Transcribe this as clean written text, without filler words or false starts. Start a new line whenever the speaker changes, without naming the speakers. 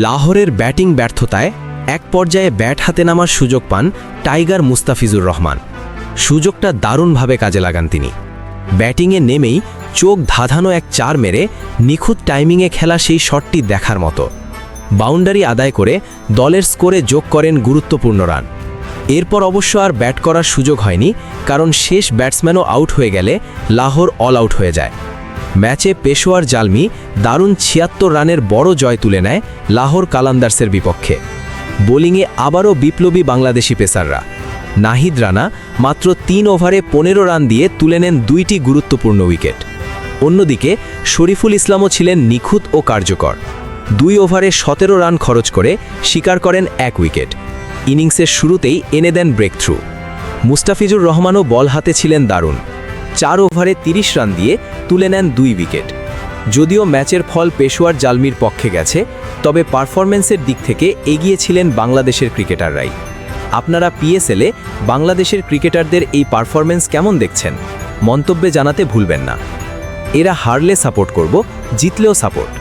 লাহোরের ব্যাটিং ব্যর্থতায় এক পর্যায়ে ব্যাট হাতে নামার সুযোগ পান টাইগার মুস্তাফিজুর রহমান। সুযোগটা দারুণভাবে কাজে লাগান তিনি। ব্যাটিংয়ে নেমেই চোখ ধাঁধানো এক 4 মেরে নিখুঁত টাইমিংয়ে খেলা সেই শটটি দেখার মতো। বাউন্ডারি আদায় করে দলের স্কোরে যোগ করেন গুরুত্বপূর্ণ রান। এরপর অবশ্য আর ব্যাট করার সুযোগ হয়নি, কারণ শেষ ব্যাটসম্যানও আউট হয়ে গেলে লাহোর অল আউট হয়ে যায়। ম্যাচে পেশোয়ার জালমি দারুণ 76 রানের বড় জয় তুলে নেয় লাহোর কালান্দার্সের বিপক্ষে। বোলিংয়ে আবারও বিপ্লবী বাংলাদেশি পেসাররা। নাহিদ রানা মাত্র 3 ওভারে 15 রান দিয়ে তুলে নেন 2টি গুরুত্বপূর্ণ উইকেট। অন্যদিকে শরীফুল ইসলামও ছিলেন নিখুঁত ও কার্যকর। 2 ওভারে 17 রান খরচ করে শিকার করেন 1 উইকেট। ইনিংসের শুরুতেই এনে দেন ব্রেক থ্রু। মুস্তাফিজুর রহমানও বল হাতে ছিলেন দারুণ। 4 ওভারে 30 রান দিয়ে তুলে নেন 2 উইকেট। যদিও ম্যাচের ফল পেশোয়ার জালমির পক্ষে গেছে, তবে পারফরম্যান্সের দিক থেকে এগিয়ে ছিলেন বাংলাদেশের ক্রিকেটাররাই। আপনারা পিএসএলে বাংলাদেশের ক্রিকেটারদের এই পারফরম্যান্স কেমন দেখছেন? মন্তব্যে জানাতে ভুলবেন না। এরা হারলে সাপোর্ট করব, জিতলেও সাপোর্ট।